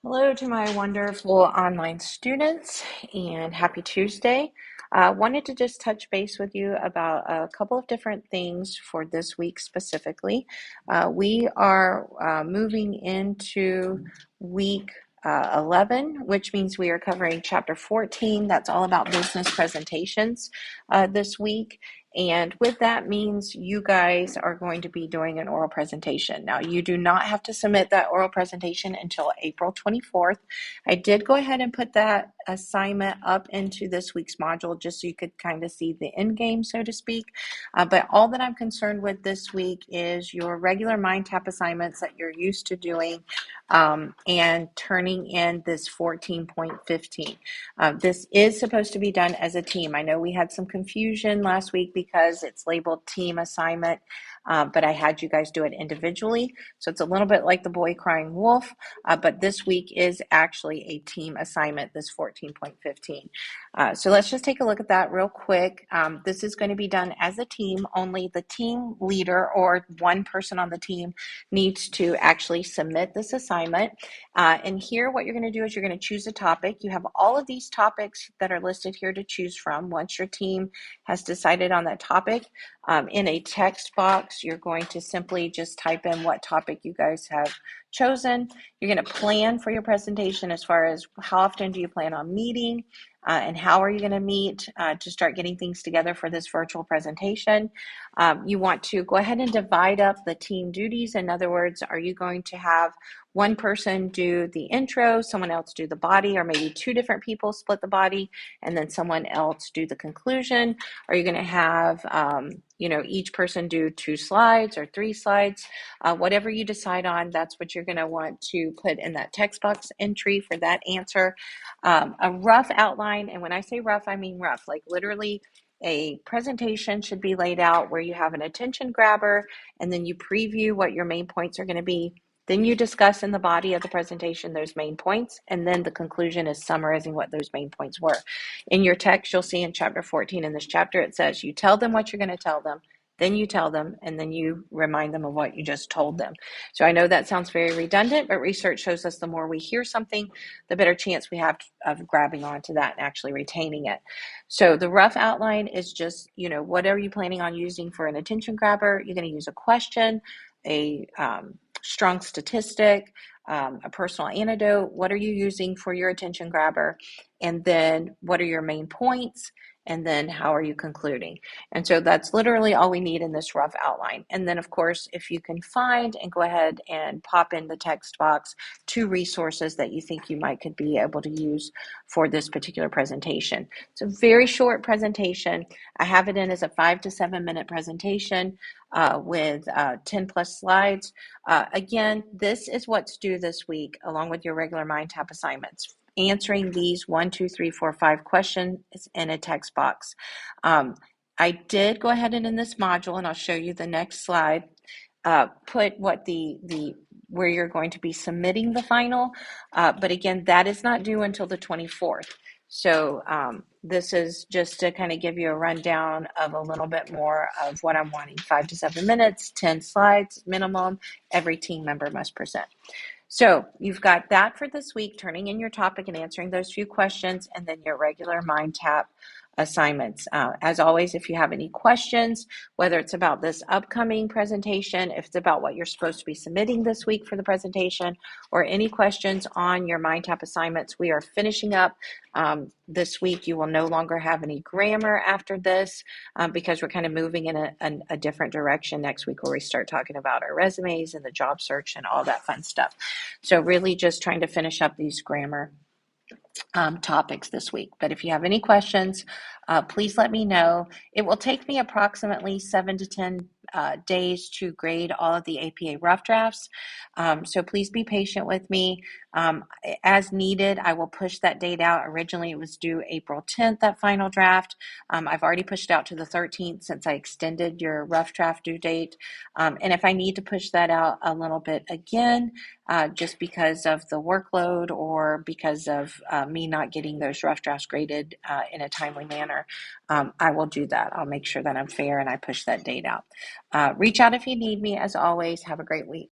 Hello to my wonderful online students and happy Tuesday. Wanted to just touch base with you about a couple of different things for this week specifically. We are moving into week 11, which means we are covering chapter 14. That's all about business presentations this week. And with that means you guys are going to be doing an oral presentation. Now, you do not have to submit that oral presentation until April 24th. I did go ahead and put that assignment up into this week's module just so you could kind of see the end game, so to speak. But all that I'm concerned with this week is your regular mind tap assignments that you're used to doing and turning in this 14.15. This is supposed to be done as a team. I know we had some confusion last week because it's labeled team assignment, but I had you guys do it individually. So it's a little bit like the boy crying wolf, but this week is actually a team assignment, this 14.15. So let's just take a look at that real quick. This is going to be done as a team. Only the team leader or one person on the team needs to actually submit this assignment. And here what you're going to do is you're going to choose a topic. You have all of these topics that are listed here to choose from. Once your team has decided on that topic, in a text box, you're going to simply just type in what topic you guys have chosen. You're going to plan for your presentation as far as how often do you plan on meeting, and how are you going to meet to start getting things together for this virtual presentation. You want to go ahead and divide up the team duties. In other words, are you going to have one person do the intro, someone else do the body, or maybe two different people split the body, and then someone else do the conclusion? Are you going to have, each person do 2 slides or 3 slides? Whatever you decide on, that's what you're going to want to put in that text box entry for that answer. A rough outline, and when I say rough, I mean rough, like literally a presentation should be laid out where you have an attention grabber, and then you preview what your main points are going to be. Then you discuss in the body of the presentation those main points, and then the conclusion is summarizing what those main points were. In your text, you'll see in chapter 14 in this chapter, it says you tell them what you're going to tell them, then you tell them, and then you remind them of what you just told them. So I know that sounds very redundant, but research shows us the more we hear something, the better chance we have of grabbing onto that and actually retaining it. So the rough outline is just, what are you planning on using for an attention grabber? You're going to use a question, a strong statistic, a personal anecdote. What are you using for your attention grabber? And then what are your main points? And then how are you concluding? And so that's literally all we need in this rough outline. And then, of course, if you can find and go ahead and pop in the text box 2 resources that you think you might could be able to use for this particular presentation. It's a very short presentation. I have it in as a 5 to 7 minute presentation with 10 plus slides. Again, this is what's due this week, along with your regular Mind Tap assignments. Answering these 1, 2, 3, 4, 5 questions in a text box. I did go ahead and in this module, and I'll show you the next slide, put what the where you're going to be submitting the final, but again, that is not due until the 24th. So this is just to kind of give you a rundown of a little bit more of what I'm wanting. 5 to 7 minutes, 10 slides minimum. Every team member must present. So you've got that for this week, turning in your topic and answering those few questions, and then your regular Mind Tap assignments. As always, if you have any questions, whether it's about this upcoming presentation, if it's about what you're supposed to be submitting this week for the presentation, or any questions on your Mind Tap assignments, we are finishing up this week. You will no longer have any grammar after this because we're kind of moving in a different direction next week where we start talking about our resumes and the job search and all that fun stuff. So really just trying to finish up these grammar topics this week. But if you have any questions, please let me know. It will take me approximately 7 to 10 days to grade all of the APA rough drafts. So please be patient with me. As needed, I will push that date out. Originally, it was due April 10th, that final draft. I've already pushed out to the 13th since I extended your rough draft due date. And if I need to push that out a little bit again, just because of the workload or because of me not getting those rough drafts graded in a timely manner, I will do that. I'll make sure that I'm fair and I push that date out. Reach out if you need me. As always, have a great week.